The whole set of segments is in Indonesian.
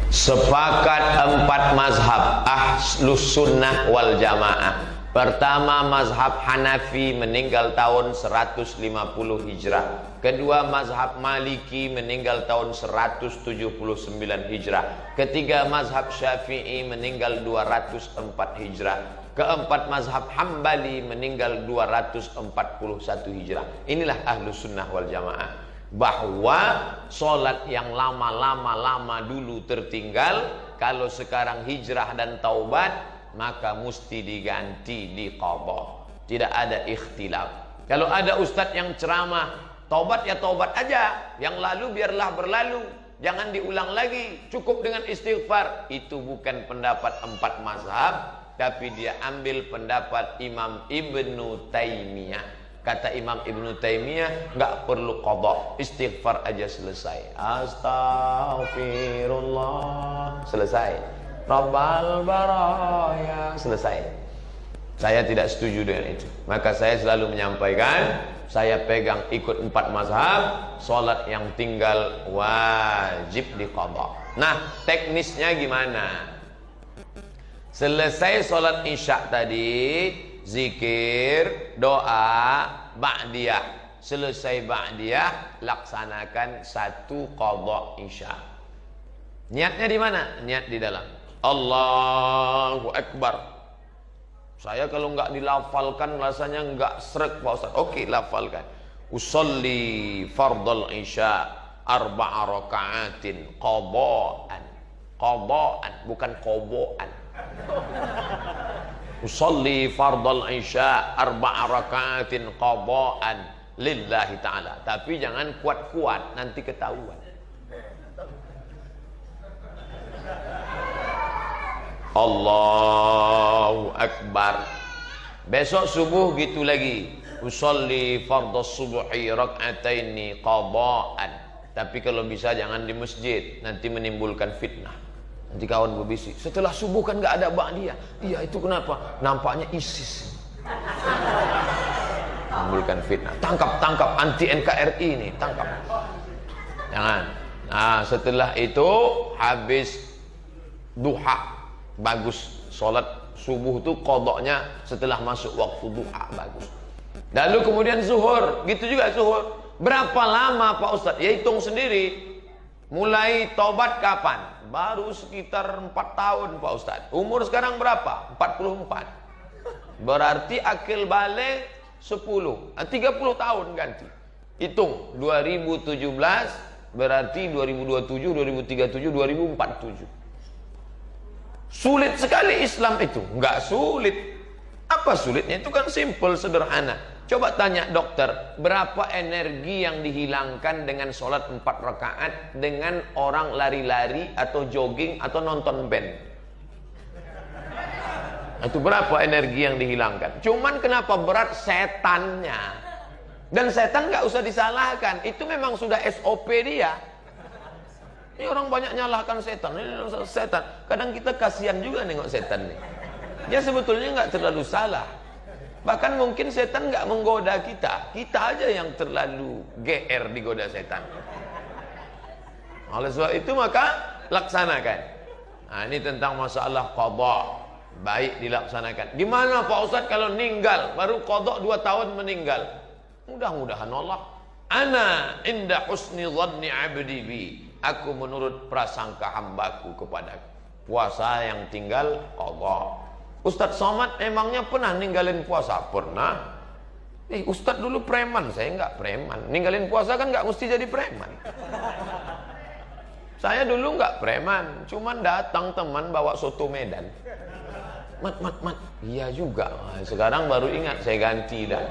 Sepakat empat mazhab Ahlus Sunnah wal Jamaah. Pertama, mazhab Hanafi meninggal tahun 150 Hijrah. Kedua, mazhab Maliki meninggal tahun 179 Hijrah. Ketiga, mazhab Syafi'i meninggal 204 Hijrah. Keempat, mazhab Hambali meninggal 241 Hijrah. Inilah Ahlus Sunnah wal Jamaah. Bahwa sholat yang lama dulu tertinggal, kalau sekarang hijrah dan taubat, maka mesti diganti, diqadha. Tidak ada ikhtilaf. Kalau ada ustadz yang ceramah, taubat ya taubat aja, yang lalu biarlah berlalu, jangan diulang lagi, cukup dengan istighfar. Itu bukan pendapat empat mazhab, tapi dia ambil pendapat Imam Ibnu Taimiyah. Kata Imam Ibnu Taimiyah, nggak perlu qadha, istighfar aja selesai. Astaghfirullah, selesai. Rabbal baraya, selesai. Saya tidak setuju dengan itu. Maka saya selalu menyampaikan, saya pegang ikut empat mazhab, sholat yang tinggal wajib diqadha. Nah, teknisnya gimana? Selesai sholat isya tadi, zikir, doa, ba'diyah. Selesai ba'diyah, laksanakan satu qadha isya. Niatnya di mana? Niat di dalam. Allahu Akbar. Saya kalau nggak dilafalkan rasanya nggak srek Pak Ustaz. Oke, lafalkan. Usolli fardal isya arba'a raka'atin qadha'an. Qadha'an, bukan qobo'an. Usolli fardal isya arba'a raka'atin qadha'an lillahi ta'ala. Tapi jangan kuat-kuat, nanti ketahuan. Allahu Akbar. Besok subuh gitu lagi. Usolli fardhas subhi rak'ataini qadha'an. Tapi kalau bisa jangan di masjid, nanti menimbulkan fitnah. Nanti kawan berbisik, setelah subuh kan nggak ada ba'diyah. Iya, itu kenapa? Nampaknya ISIS. Menimbulkan fitnah. Tangkap anti NKRI ini, tangkap. Jangan. Nah, setelah itu habis duha. Bagus, sholat subuh itu qadha'nya setelah masuk waktu duha, bagus. Lalu kemudian zuhur, gitu juga zuhur. Berapa lama Pak Ustadz? Ya hitung sendiri. Mulai taubat kapan? Baru sekitar 4 tahun Pak Ustadz. Umur sekarang berapa? 44. Berarti akil balik 10, 30 tahun ganti. Hitung 2017 berarti 2027, 2037, 2047. Sulit sekali Islam itu. Enggak sulit. Apa sulitnya? Itu kan simple, sederhana. Coba tanya dokter, berapa energi yang dihilangkan dengan sholat 4 rakaat dengan orang lari-lari atau jogging atau nonton band? Itu berapa energi yang dihilangkan? Cuman kenapa berat? Setannya. Dan setan nggak usah disalahkan, itu memang sudah SOP dia. Ini orang banyak nyalahkan setan. Ini setan. Kadang kita kasihan juga nengok setan nih. Dia sebetulnya nggak terlalu salah. Bahkan mungkin setan nggak menggoda kita. Kita aja yang terlalu GR digoda setan. Oleh sebab itu maka laksanakan. Nah, ini tentang masalah qadha. Baik dilaksanakan. Gimana Pak Ustadz kalau meninggal? Baru qadha 2 tahun meninggal. Mudah-mudahan Allah. Ana inda husni dhanni abdi bi. Aku menurut prasangka hambaku kepadaku. Puasa yang tinggal qadha. Ustadz Somad emangnya pernah ninggalin puasa? Pernah. Ustadz dulu preman, saya enggak preman. Ninggalin puasa kan enggak mesti jadi preman. Saya dulu enggak preman, cuman datang teman bawa soto Medan. Mat. Iya juga. Sekarang baru ingat, saya ganti dah.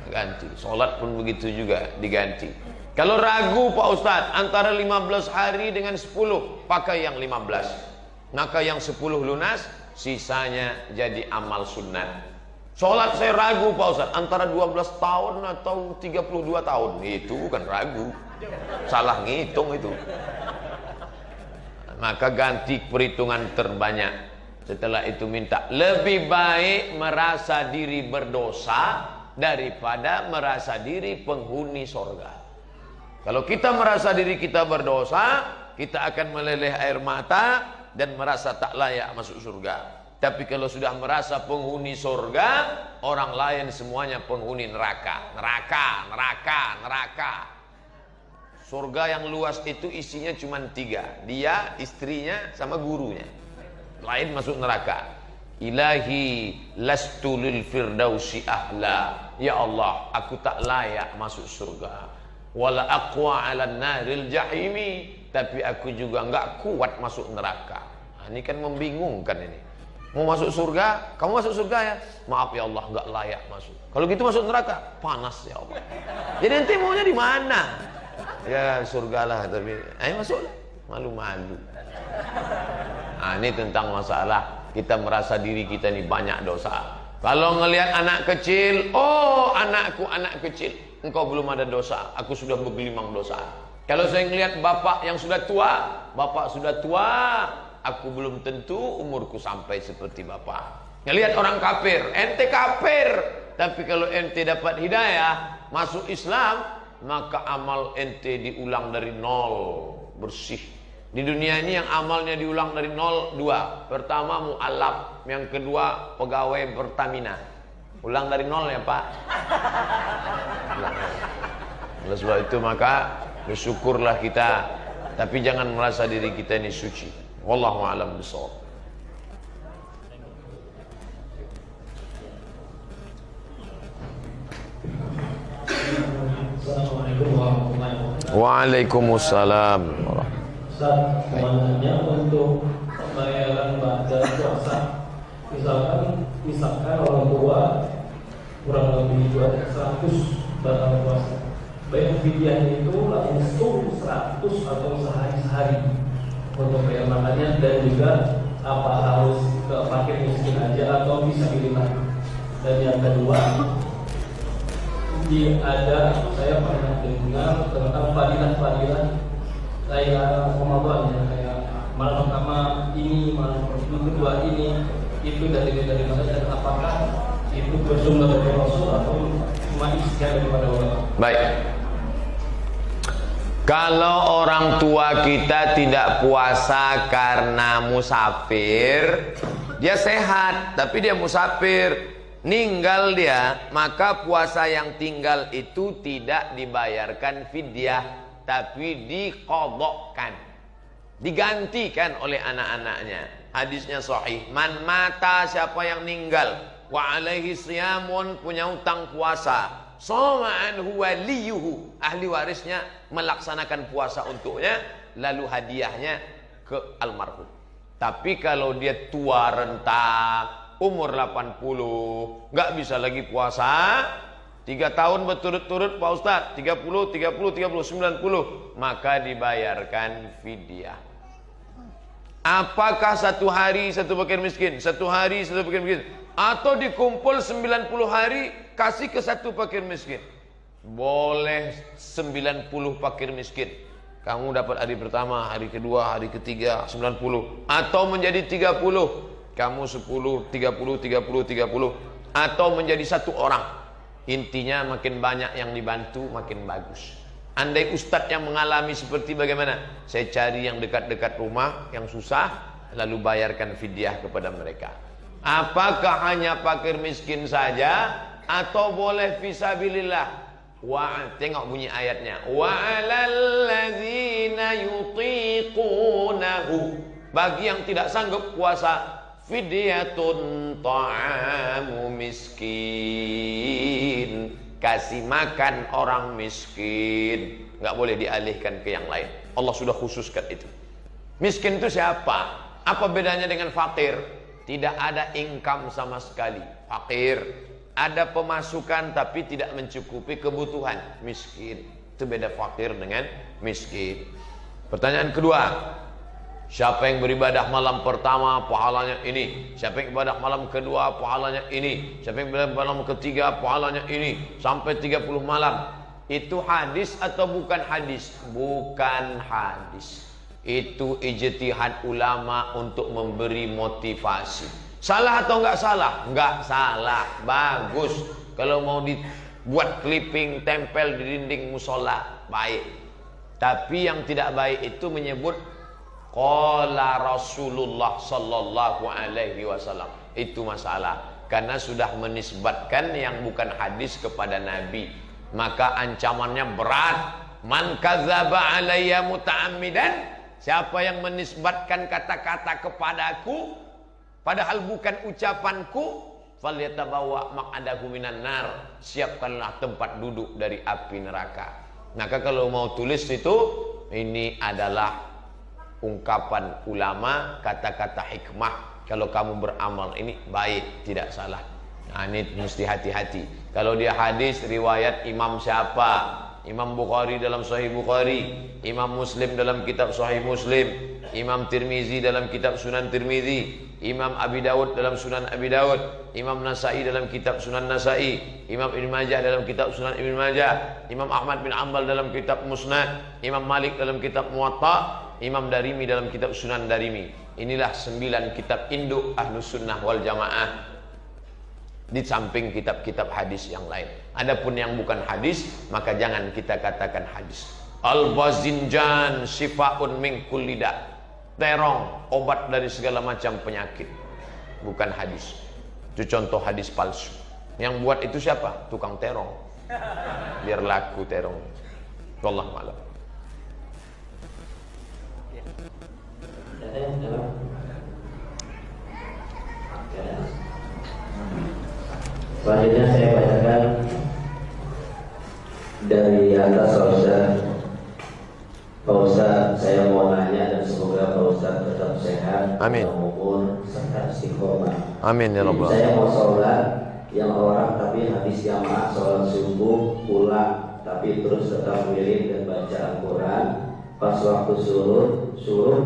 Ganti. Sholat pun begitu juga, diganti. Kalau ragu Pak Ustadz, antara 15 hari dengan 10, pakai yang 15. Maka yang 10 lunas, sisanya jadi amal sunnah. Sholat saya ragu Pak Ustadz, antara 12 tahun atau 32 tahun. Itu bukan ragu, salah ngitung itu. Maka ganti perhitungan terbanyak. Setelah itu minta, lebih baik merasa diri berdosa daripada merasa diri penghuni sorga. Kalau kita merasa diri kita berdosa, kita akan meleleh air mata dan merasa tak layak masuk surga. Tapi kalau sudah merasa penghuni surga, orang lain semuanya penghuni neraka. Neraka. Surga yang luas itu isinya cuma 3. Dia, istrinya, sama gurunya. Lain masuk neraka. Ilahi lastu lil firdausi ahla. Ya Allah, aku tak layak masuk surga. Wala aqwa 'alan naril jahimi. Tapi aku juga enggak kuat masuk neraka. Nah, ini kan membingungkan ini. Mau masuk surga, kamu masuk surga ya? Maaf ya Allah, enggak layak masuk. Kalau gitu masuk neraka, panas ya Allah. Jadi nanti maunya di mana? Ya surgalah, tapi ayo masuk. Malu-malu. Nah, ini tentang masalah kita merasa diri kita ini banyak dosa. Kalau ngelihat anak kecil, oh anakku anak kecil, engkau belum ada dosa, aku sudah bergelimang dosa. Kalau saya ngelihat bapak yang sudah tua, bapak sudah tua, aku belum tentu umurku sampai seperti bapak. Ngelihat orang kafir, ente kafir, tapi kalau ente dapat hidayah, masuk Islam, maka amal ente diulang dari nol, bersih. Di dunia ini yang amalnya diulang dari nol 2. Pertama mu'alaf, yang kedua pegawai Pertamina. Ulang dari nol ya Pak. Oleh sebab itu maka bersyukurlah kita, tapi jangan merasa diri kita ini suci. Wallahu a'lam bishawab. Assalamualaikum warahmatullahi wabarakatuh. Waalaikumsalam. Ustaz, sebenarnya untuk pembayaran badan puasa, misalkan orang tua kurang lebih 100 badan puasa, bayar fidyah itu langsung 100 atau sehari untuk bayar makannya, dan juga apa harus ke fakir miskin aja atau bisa dilihat. Dan yang kedua, ada saya pernah dengar tentang fadilah kayak Ramadan ya, kayak malam pertama ini, malam kedua ini, itu dari mana, dan apakah itu bersumber dari Rasul atau cuma istilah daripada ulama? Baik. Kalau orang tua kita tidak puasa karena musafir, dia sehat tapi dia musafir, ninggal dia, maka puasa yang tinggal itu tidak dibayarkan fidyah, tapi diqadhakan, digantikan oleh anak-anaknya. Hadisnya sahih, man mata, siapa yang meninggal, wa alaihi siyamun, punya utang puasa, shoma anhu waliyuhu, ahli warisnya melaksanakan puasa untuknya, lalu hadiahnya ke almarhum. Tapi kalau dia tua renta, umur 80, nggak bisa lagi puasa, 3 tahun berturut-turut Pak Ustadz, 30, 90, maka dibayarkan fidyah. Apakah 1 hari 1 fakir miskin, 1 hari 1 fakir miskin, atau dikumpul 90 hari kasih ke 1 fakir miskin? Boleh 90 fakir miskin. Kamu dapat hari pertama, hari kedua, hari ketiga 90, atau menjadi 30. Kamu 10, 30, 30, 30, atau menjadi 1 orang. Intinya makin banyak yang dibantu makin bagus. Andai ustadz yang mengalami seperti bagaimana? Saya cari yang dekat-dekat rumah, yang susah, lalu bayarkan fidyah kepada mereka. Apakah hanya fakir miskin saja, atau boleh fisabilillah? Tengok bunyi ayatnya. Wa 'alal ladzina yutiqunahu, bagi yang tidak sanggup puasa, fidyatun ta'amu miskin, kasih makan orang miskin, nggak boleh dialihkan ke yang lain. Allah sudah khususkan itu. Miskin itu siapa? Apa bedanya dengan fakir? Tidak ada income sama sekali. Fakir ada pemasukan tapi tidak mencukupi kebutuhan. Miskin itu beda fakir dengan miskin. Pertanyaan kedua, siapa yang beribadah malam pertama pahalanya ini, siapa yang beribadah malam kedua pahalanya ini, siapa yang beribadah malam ketiga pahalanya ini, sampai 30 malam. Itu hadis atau bukan hadis? Bukan hadis. Itu ijtihad ulama untuk memberi motivasi. Salah atau enggak salah? Enggak salah, bagus. Kalau mau dibuat clipping tempel di dinding musola, baik. Tapi yang tidak baik itu menyebut qala Rasulullah sallallahu alaihi wasallam. Itu masalah. Karena sudah menisbatkan yang bukan hadis kepada Nabi. Maka ancamannya berat. Man kadzdzaba alayya muta'ammidan. Siapa yang menisbatkan kata-kata kepadaku padahal bukan ucapanku, falyatabawwa maq'adahu minan nar. Siapkanlah tempat duduk dari api neraka. Maka kalau mau tulis itu, ini adalah ungkapan ulama, kata-kata hikmah. Kalau kamu beramal ini baik, tidak salah. Nah, ini mesti hati-hati. Kalau dia hadis riwayat imam siapa? Imam Bukhari dalam Sahih Bukhari, Imam Muslim dalam kitab Sahih Muslim, Imam Tirmizi dalam kitab Sunan Tirmizi, Imam Abi Dawud dalam Sunan Abi Dawud, Imam Nasai dalam kitab Sunan Nasai, Imam Ibn Majah dalam kitab Sunan Ibn Majah, Imam Ahmad bin Ambal dalam kitab Musnad, Imam Malik dalam kitab Muwatta, Imam Darimi dalam kitab Sunan Darimi. Inilah 9 kitab induk Ahlus Sunnah wal Jamaah, di samping kitab-kitab hadis yang lain. Adapun yang bukan hadis, maka jangan kita katakan hadis. Al-Bazinjan syifaun min kulli da. Terong, obat dari segala macam penyakit. Bukan hadis. Itu contoh hadis palsu. Yang buat itu siapa? Tukang terong. Biar laku terong. Wallahu a'lam. Selanjutnya saya bacakan dari atas Pak Ustaz, saya mau nanya dan semoga Pak Ustaz tetap sehat, amin, umur serta istiqomah. Amin ya Rabbal. Saya mau sholat yang orang tapi habis jamaah sholat subuh pulang tapi terus tetap wirid dan baca Al-Quran. Pas waktu suruh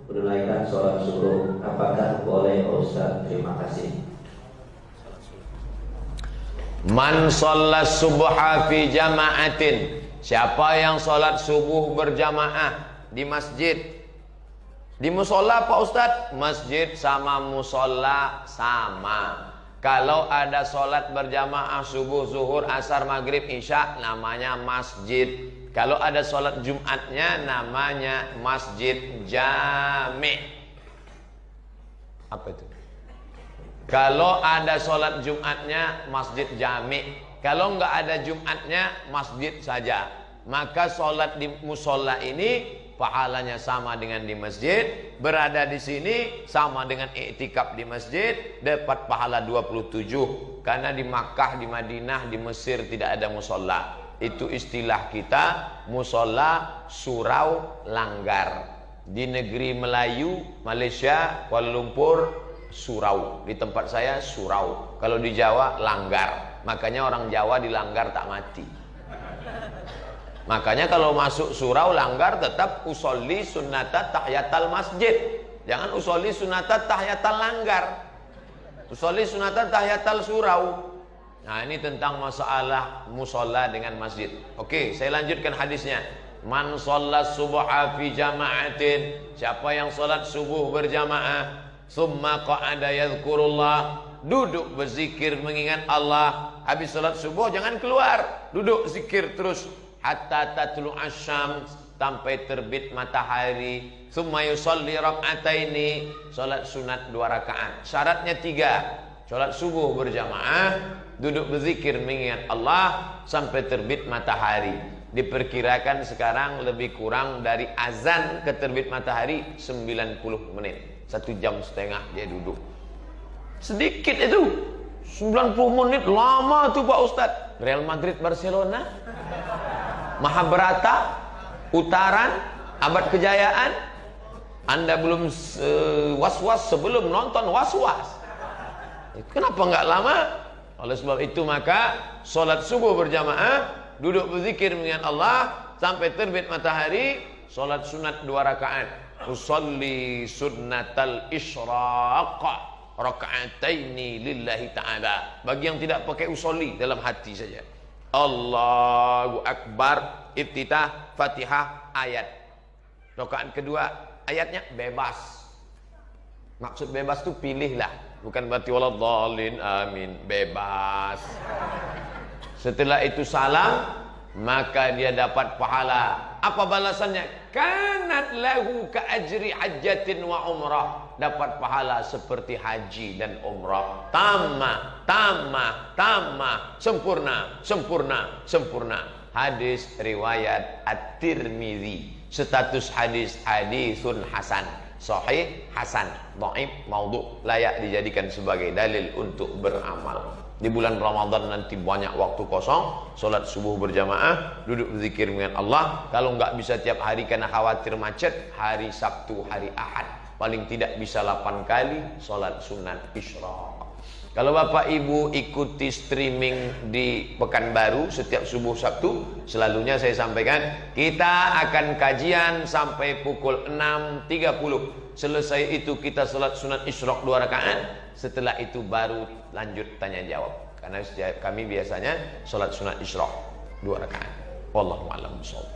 menunaikan sholat subuh, apakah boleh Pak Ustaz? Terima kasih. Man sholat subha fi jama'atin. Siapa yang sholat subuh berjamaah di masjid. Di musola Pak Ustadz, masjid sama musola sama. Kalau ada sholat berjamaah subuh, zuhur, asar, maghrib, isya, namanya masjid. Kalau ada sholat Jumatnya namanya masjid jami'. Apa itu? Kalau ada sholat Jumatnya masjid jami'. Kalau enggak ada Jumatnya masjid saja. Maka sholat di musola ini pahalanya sama dengan di masjid. Berada di sini sama dengan iktikaf di masjid, dapat pahala 27. Karena di Makkah, di Madinah, di Mesir tidak ada musola. Itu istilah kita musola surau langgar. Di negeri Melayu, Malaysia, Kuala Lumpur, surau. Di tempat saya surau. Kalau di Jawa langgar. Makanya orang Jawa dilanggar tak mati. Makanya kalau masuk surau langgar tetap usolli sunnata tahiyatal masjid. Jangan usolli sunnata tahiyatal langgar. Usolli sunnata tahiyatal surau. Nah, ini tentang masalah musola dengan masjid. Oke, saya lanjutkan hadisnya. Man sholat subha fi jama'atin. Siapa yang sholat subuh berjamaah, summa qa'ada yadhkurullah, duduk berzikir mengingat Allah. Habis sholat subuh jangan keluar, duduk zikir terus hatta tatlu asyam, sampai terbit matahari. Summa yusalli rak'ataini, sholat sunat 2 rakaat. Syaratnya 3. Sholat subuh berjamaah, duduk berzikir mengingat Allah sampai terbit matahari. Diperkirakan sekarang lebih kurang dari azan ke terbit matahari 90 menit. 1 jam setengah dia duduk. Sedikit itu. 90 menit lama tuh Pak Ustadz. Real Madrid Barcelona, Mahabharata, Utaran, Abad Kejayaan. Anda belum was-was sebelum nonton was-was. Kenapa nggak lama? Oleh sebab itu maka sholat subuh berjamaah, duduk berzikir mengingat Allah sampai terbit matahari. Sholat sunat 2 rakaat. Usolli sunnatal isyraq raka'ataini lillahi ta'ala. Bagi yang tidak pakai usolli, dalam hati saja. Allahu Akbar, iftitah, Fatihah, ayat. Rakaat kedua, ayatnya bebas. Maksud bebas itu pilihlah, bukan berarti waladhdallin, amin, bebas. Setelah itu salam, maka dia dapat pahala Apa balasannya? Kanat lahu ka ajri hajjatin wa umrah. Dapat pahala seperti haji dan umrah. Tamma, tamma, tamma. Sempurna, sempurna, sempurna. Hadis riwayat At-Tirmidzi. Status hadis hadisun hasan. Sahih, hasan, dhaif, maudhu, layak dijadikan sebagai dalil untuk beramal. Di bulan Ramadan nanti banyak waktu kosong, solat subuh berjamaah, duduk berzikir dengan Allah. Kalau nggak bisa tiap hari karena khawatir macet, hari Sabtu, hari Ahad, paling tidak bisa 8 kali solat sunat isyraq. Kalau Bapak Ibu ikuti streaming di Pekanbaru setiap subuh Sabtu, selalunya saya sampaikan, kita akan kajian sampai pukul 6.30. Selesai itu kita salat sunat isyraq 2 rakaat. Setelah itu baru lanjut tanya jawab. Karena kami biasanya salat sunat isyraq 2 rakaat. Wallahu a'lam bishawab.